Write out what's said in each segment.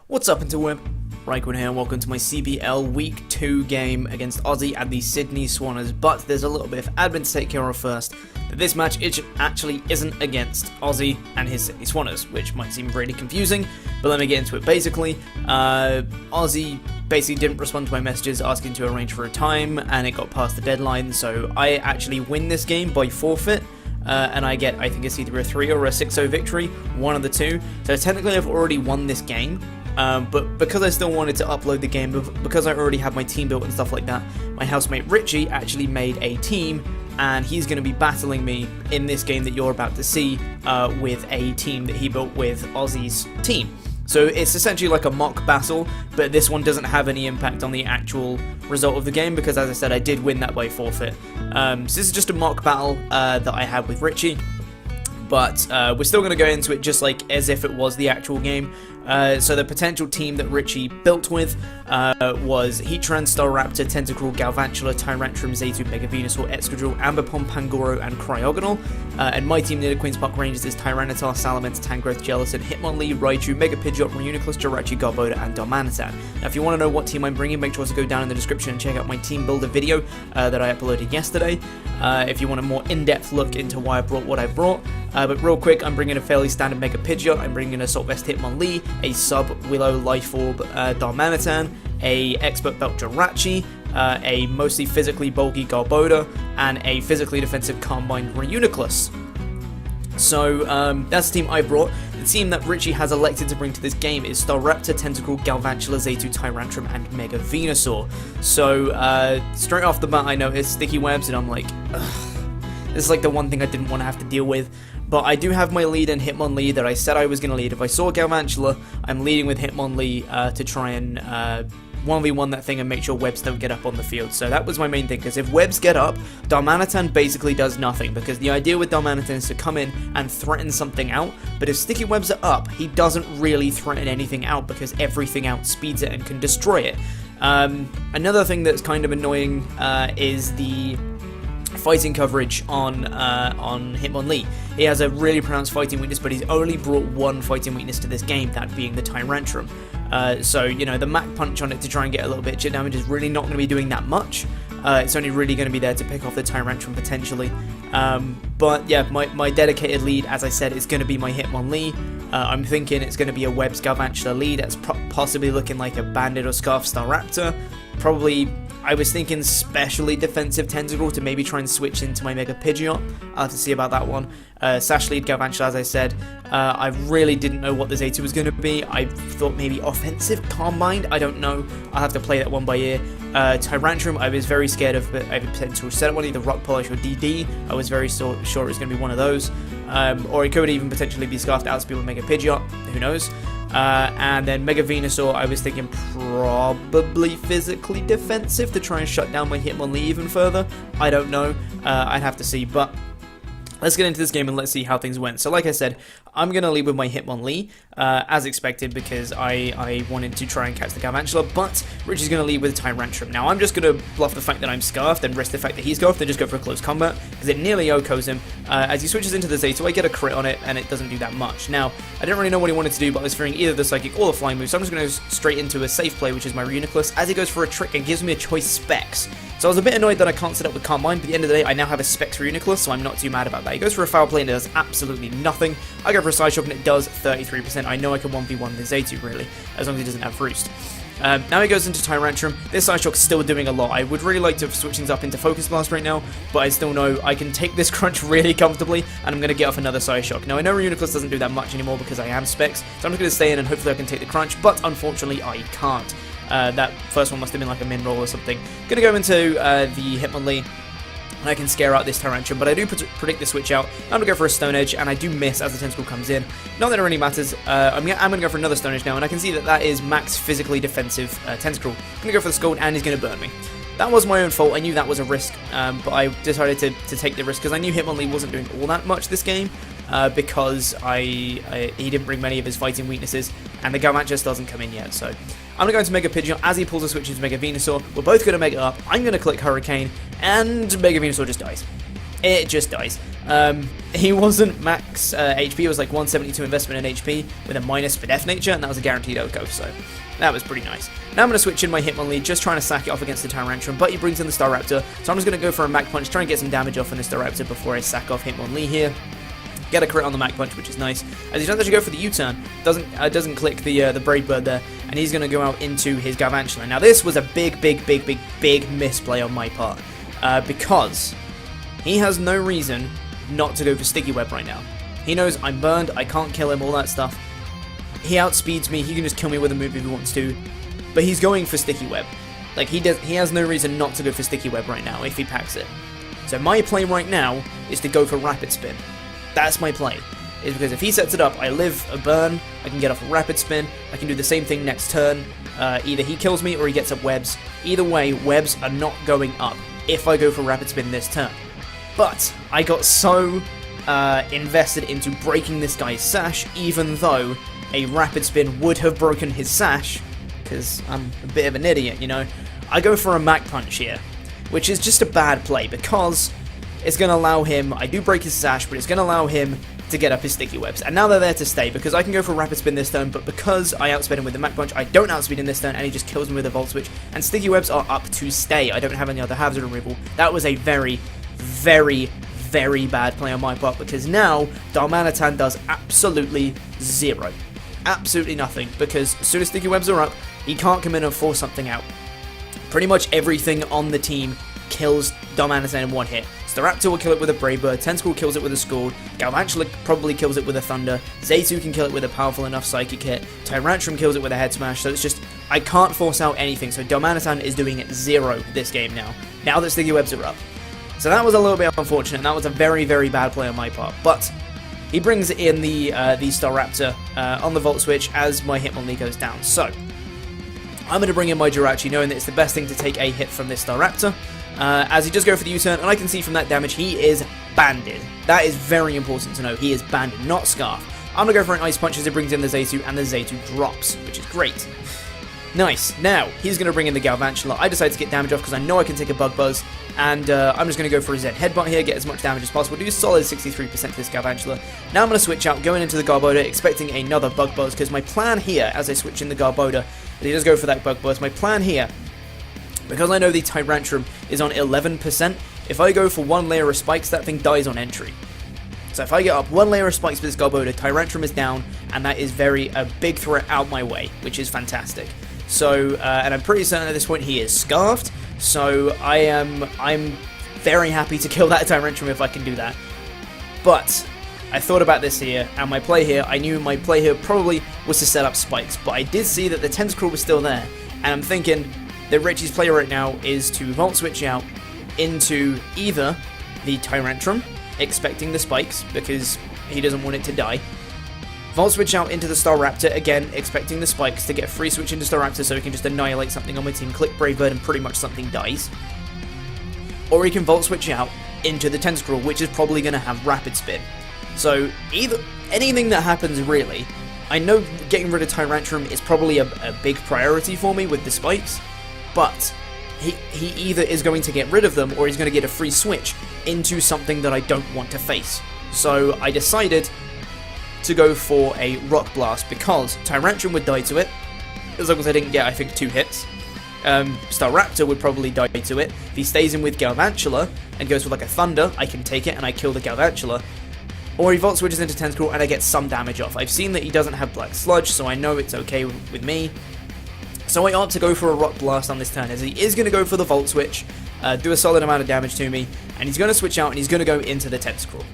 What's up, Interweb? RhyQuinn here, and welcome to my CBL Week 2 game against Aussie and the Sydney Swannas. But there's a little bit of admin to take care of first. That this match actually isn't against Aussie and his Sydney Swannas, which might seem really confusing, but let me get into it. Basically, Aussie didn't respond to my messages asking to arrange for a time, and it got past the deadline, so I actually win this game by forfeit. And I get, I think it's either a 3 or a 6-0 victory, one of the two. So technically I've already won this game, but because I still wanted to upload the game, because I already had my team built and stuff like that, my housemate Richie actually made a team, and he's going to be battling me in this game that you're about to see with a team that he built with Aussie's team. So it's essentially like a mock battle, but this one doesn't have any impact on the actual result of the game because, as I said, I did win that by forfeit. So this is just a mock battle that I had with Richie, but we're still going to go into it just like as if it was the actual game. So the potential team that Richie built with was Heatran, Staraptor, Tentacruel, Galvantula, Tyrantrum, Zaytu, Mega Venusaur, Excadrill, Ambipom, Pangoro, and Cryogonal. And my team, Nidoqueens Park Rangers, is Tyranitar, Salamence, Tangrowth, Jellicent, Hitmonlee, Raichu, Mega Pidgeot, Reuniclus, Jirachi, Garbodor, and Darmanitan. Now, if you want to know what team I'm bringing, make sure to go down in the description and check out my team builder video that I uploaded yesterday. If you want a more in-depth look into why I brought what I brought. But real quick, I'm bringing a fairly standard Mega Pidgeot, I'm bringing a Assault Vest Hitmonlee, a Sub-Willow Life Orb Darmanitan, a Expert Belt Jirachi, a mostly physically bulky Garbodor, and a physically defensive Carmine Reuniclus. So that's the team I brought. The team that Richie has elected to bring to this game is Staraptor, Tentacruel, Galvantula, Zaytu, Tyrantrum, and Mega Venusaur. So straight off the bat I noticed sticky webs, and I'm like, ugh, this is like the one thing I didn't want to have to deal with. But I do have my lead in Hitmonlee that I said I was going to lead. If I saw Galvantula, I'm leading with Hitmonlee to try and 1v1 that thing and make sure webs don't get up on the field. So that was my main thing, because if webs get up, Darmanitan basically does nothing, because the idea with Darmanitan is to come in and threaten something out, but if sticky webs are up, he doesn't really threaten anything out because everything outspeeds it and can destroy it. Another thing that's kind of annoying is the fighting coverage on Hitmonlee. He has a really pronounced fighting weakness, but he's only brought one fighting weakness to this game, that being the Tyrantrum. So, you know, the Mach Punch on it to try and get a little bit of chip damage is really not going to be doing that much. It's only really going to be there to pick off the Tyrantrum potentially. But yeah, my dedicated lead, as I said, is going to be my Hitmonlee. I'm thinking it's going to be a Webs Galvantula lead. That's possibly looking like a Bandit or Scarf Staraptor. Probably, I was thinking specially defensive Tentacruel to maybe try and switch into my Mega Pidgeot. I'll have to see about that one. Sash lead Galvantula, as I said. I really didn't know what the Zaytu was going to be. I thought maybe offensive Calm-Mind. I don't know. I'll have to play that one by ear. Tyrantrum, I was very scared of, but I have a potential set one, either Rock Polish or DD. I was very sure it was going to be one of those. Or it could even potentially be Scarfed Outspeed with Mega Pidgeot. Who knows? And then Mega Venusaur, I was thinking probably physically defensive to try and shut down my Hitmonlee even further. I don't know. I'd have to see, but let's get into this game and let's see how things went. So like I said, I'm going to lead with my Hitmonlee, as expected, because I wanted to try and catch the Galvantula, but Richie's going to lead with Tyrantrum. Now, I'm just going to bluff the fact that I'm Scarfed and risk the fact that he's Scarfed and just go for a close combat, because it nearly OHKOs him. As he switches into the Zaytu, I get a crit on it, and it doesn't do that much. Now, I didn't really know what he wanted to do, but I was fearing either the Psychic or the Flying move, so I'm just going to go straight into a safe play, which is my Reuniclus, as he goes for a trick and gives me a choice Specs. So I was a bit annoyed that I can't set up with Calm Mind, but at the end of the day, I now have a Specs Reuniclus, so I'm not too mad about that. He goes for a Foul Play and it does absolutely nothing. I go for a Side Shock and it does 33%. I know I can 1v1 the Zaytu, really, as long as he doesn't have Roost. Now he goes into Tyrantrum. This Side Shock's still doing a lot. I would really like to switch things up into Focus Blast right now, but I still know I can take this crunch really comfortably, and I'm going to get off another Side Shock. Now, I know Reuniclus doesn't do that much anymore because I am Specs, so I'm just going to stay in and hopefully I can take the crunch, but unfortunately I can't. That first one must have been like a min roll or something. Gonna go into the Hitmonlee. I can scare out this Tyrantrum, but I do predict the switch out. I'm going to go for a Stone Edge, and I do miss as the Tentacle comes in. Not that it really matters. I'm going to go for another Stone Edge now, and I can see that that is max physically defensive Tentacruel. I'm going to go for the Scald, and he's going to burn me. That was my own fault. I knew that was a risk, but I decided to take the risk because I knew Hitmonlee wasn't doing all that much this game. Because he didn't bring many of his fighting weaknesses, and the Galvantula just doesn't come in yet, so I'm going to go into Mega Pidgeot as he pulls a switch into Mega Venusaur. We're both going to Mega Up, I'm going to click Hurricane, and Mega Venusaur just dies. it just dies. He wasn't max HP, it was like 172 investment in HP with a minus for Death Nature, and that was a guaranteed outgo, so that was pretty nice. Now I'm going to switch in my Hitmonlee, just trying to sack it off against the Tyrantrum, but he brings in the Staraptor, so I'm just going to go for a Mach Punch, try and get some damage off on the Staraptor before I sack off Hitmonlee here. Get a crit on the Mach Punch, which is nice. As he doesn't actually go for the U-turn, doesn't click the Brave Bird there, and he's going to go out into his Galvantula. Now this was a big misplay on my part, because he has no reason not to go for Sticky Web right now. He knows I'm burned, I can't kill him, all that stuff. He outspeeds me, he can just kill me with a move if he wants to, but he's going for Sticky Web. Like, he has no reason not to go for Sticky Web right now if he packs it. So my play right now is to go for Rapid Spin. That's my play, is because if he sets it up, I live a burn, I can get off a Rapid Spin, I can do the same thing next turn, either he kills me or he gets up webs. Either way, webs are not going up if I go for Rapid Spin this turn. But I got so invested into breaking this guy's sash, even though a Rapid Spin would have broken his sash, because I'm a bit of an idiot, you know. I go for a Mach Punch here, which is just a bad play, because it's going to allow him, I do break his sash, but it's going to allow him to get up his Sticky Webs. And now they're there to stay, because I can go for Rapid Spin this turn, but because I outspeed him with the Mach Punch, I don't outspeed him this turn, and he just kills me with a Volt Switch, and Sticky Webs are up to stay. I don't have any other hazard removal. That was a very bad play on my part, because now Darmanitan does absolutely zero. Absolutely nothing, because as soon as Sticky Webs are up, he can't come in and force something out. Pretty much everything on the team kills Darmanitan in one hit. Staraptor will kill it with a Brave Bird, Tentacle kills it with a Scald, Galvantula probably kills it with a Thunder, Zaytu can kill it with a powerful enough Psychic hit, Tyrantrum kills it with a Head Smash, so it's just, I can't force out anything, so Darmanitan is doing zero this game now that Sticky Webs are up. So that was a little bit unfortunate, and that was a very bad play on my part, but he brings in the Staraptor on the Volt Switch as my Hitmonlee goes down. So I'm going to bring in my Jirachi, knowing that it's the best thing to take a hit from this Staraptor, as he does go for the U-turn, and I can see from that damage he is banded. That is very important to know, he is banded, not Scarf. I'm going to go for an Ice Punch as it brings in the Zaytu, and the Zaytu drops, which is great. Nice. Now, he's going to bring in the Galvantula. I decide to get damage off because I know I can take a Bug Buzz, and I'm just going to go for a Zen Headbutt here, get as much damage as possible, do a solid 63% to this Galvantula. Now I'm going to switch out, going into the Garbodor, expecting another Bug Buzz, because my plan here, as I switch in the Garbodor, and he does go for that Bug Buzz, my plan here, because I know the Tyrantrum is on 11%, if I go for one layer of Spikes, that thing dies on entry. So if I get up one layer of Spikes with this Garbodor, Tyrantrum is down, and that is a big threat out my way, which is fantastic. So, and I'm pretty certain at this point he is Scarfed, so I'm very happy to kill that Tyrantrum if I can do that. But I thought about this here, and my play here, I knew my play here probably was to set up Spikes, but I did see that the Tentacruel was still there, and I'm thinking that Richie's play right now is to Volt Switch out into either the Tyrantrum, expecting the Spikes, because he doesn't want it to die, Volt Switch out into the Staraptor, again, expecting the Spikes to get a free switch into Staraptor so he can just annihilate something on my team, click Brave Bird, and pretty much something dies. Or he can Volt Switch out into the Tentacruel, which is probably going to have Rapid Spin. So, anything that happens, really, I know getting rid of Tyrantrum is probably a big priority for me with the Spikes, but he either is going to get rid of them, or he's going to get a free switch into something that I don't want to face. So, I decided to go for a Rock Blast, because Tyrantrum would die to it, as long as I didn't get, I think, 2 hits. Staraptor would probably die to it. If he stays in with Galvantula and goes for like a Thunder, I can take it and I kill the Galvantula. Or he Volt Switches into Tentacle and I get some damage off. I've seen that he doesn't have Black Sludge, so I know it's okay with me. So I opt to go for a Rock Blast on this turn, as he is going to go for the Volt Switch, do a solid amount of damage to me, and he's going to switch out and he's going to go into the Tentacruel.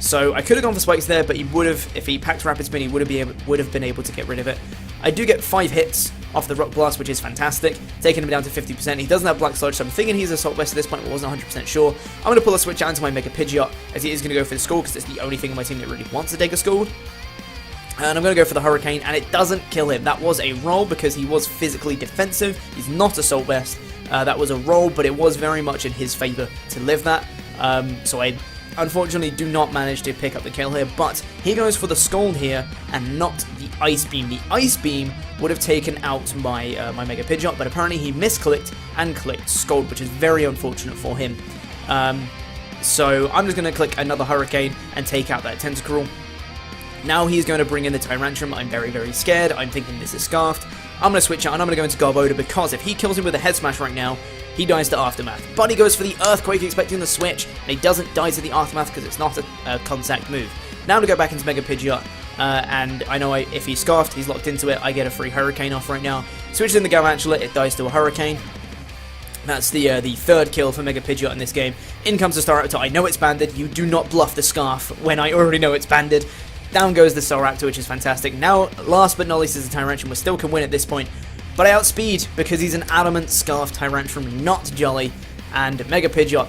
So I could have gone for Spikes there, but he would have, if he packed Rapid Spin, he would have been able to get rid of it. I do get 5 hits off the Rock Blast, which is fantastic, taking him down to 50%. He doesn't have Black Sludge, so I'm thinking he's Assault Vest at this point, but wasn't 100% sure. I'm going to pull a switch out into my Mega Pidgeot, as he is going to go for the Scald, because it's the only thing on my team that really wants to take a Scald. And I'm going to go for the Hurricane, and it doesn't kill him. That was a roll, because he was physically defensive. He's not Assault Vest. That was a roll, but it was very much in his favour to live that. So I unfortunately do not manage to pick up the kill here, but he goes for the Scald here and not the Ice Beam. The Ice Beam would have taken out my my Mega Pidgeot, but apparently he misclicked and clicked Scald, which is very unfortunate for him. So I'm just going to click another Hurricane and take out that Tentacruel. Now he's going to bring in the Tyrantrum. I'm very, very scared. I'm thinking this is Scarfed. I'm going to switch out and I'm going to go into Garbodor because if he kills him with a Head Smash right now, he dies to Aftermath. But he goes for the Earthquake expecting the switch, and he doesn't die to the Aftermath because it's not a contact move. Now I'm going to go back into Mega Pidgeot, and I know if he's Scarfed, he's locked into it, I get a free Hurricane off right now. Switches in the Galvantula, it dies to a Hurricane. That's the third kill for Mega Pidgeot in this game. In comes the Staraptor. I know it's banded. You do not bluff the Scarf when I already know it's banded. Down goes the Staraptor, which is fantastic. Now, last but not least is the Tyrantrum. We still can win at this point. But I outspeed because he's an Adamant Scarf Tyrantrum, not Jolly. And Mega Pidgeot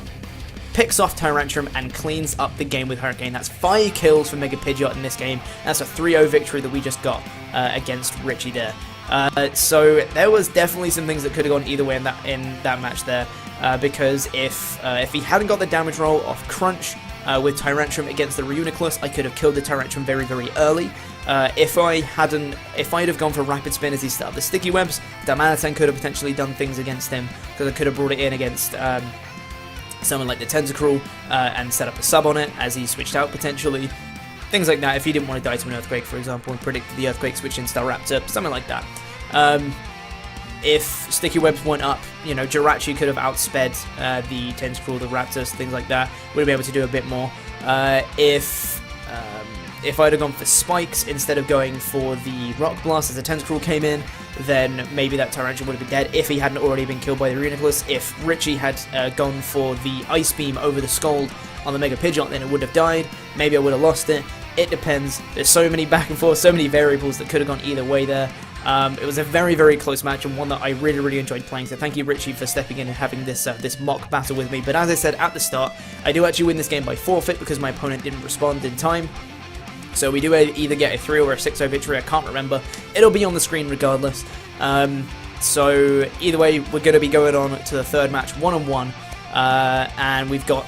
picks off Tyrantrum and cleans up the game with Hurricane. That's 5 kills for Mega Pidgeot in this game. That's a 3-0 victory that we just got against Richie there. So there was definitely some things that could have gone either way in that match there. Because if he hadn't got the damage roll off Crunch with Tyrantrum against the Reuniclus, I could have killed the Tyrantrum very, very early. If I'd have gone for Rapid Spin as he set up the Sticky Webs, Darmanitan could have potentially done things against him, because I could have brought it in against someone like the Tentacruel and set up a sub on it as he switched out potentially. Things like that, if he didn't want to die to an Earthquake, for example, and predicted the Earthquake switch in Staraptor, something like that. If Sticky Webs weren't up, you know, Jirachi could have outsped the Tentacruel, the Raptors, things like that. Would have been able to do a bit more. If I'd have gone for Spikes instead of going for the Rock Blast as the Tentacruel came in, then maybe that Tyrantrum would have been dead if he hadn't already been killed by the Reuniclus. If Richie had gone for the Ice Beam over the Scald on the Mega Pidgeot, then it would have died. Maybe I would have lost it. It depends. There's so many back and forth, so many variables that could have gone either way there. It was a very, very close match and one that I really, really enjoyed playing, so thank you, Richie, for stepping in and having this this mock battle with me. But as I said at the start, I do actually win this game by forfeit because my opponent didn't respond in time. So we do either get a 3 or a 6-0 victory, I can't remember. It'll be on the screen regardless. So either way, we're going to be going on to the third match, 1-on-1. And we've got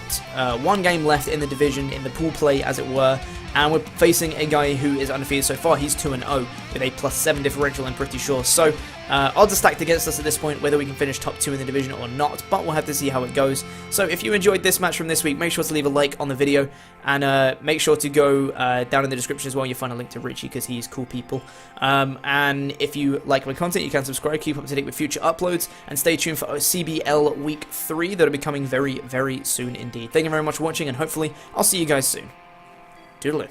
one game left in the division, in the pool play as it were, and we're facing a guy who is undefeated so far. He's 2-0 with a +7 differential, I'm pretty sure. So odds are stacked against us at this point, whether we can finish top 2 in the division or not, but we'll have to see how it goes. So if you enjoyed this match from this week, make sure to leave a like on the video, and make sure to go down in the description as well. You'll find a link to Richie because he's cool people. And if you like my content, you can subscribe, keep up to date with future uploads, and stay tuned for CBL Week 3 that'll be coming very, very soon indeed. Thank you very much for watching, and hopefully I'll see you guys soon. Toodaloo.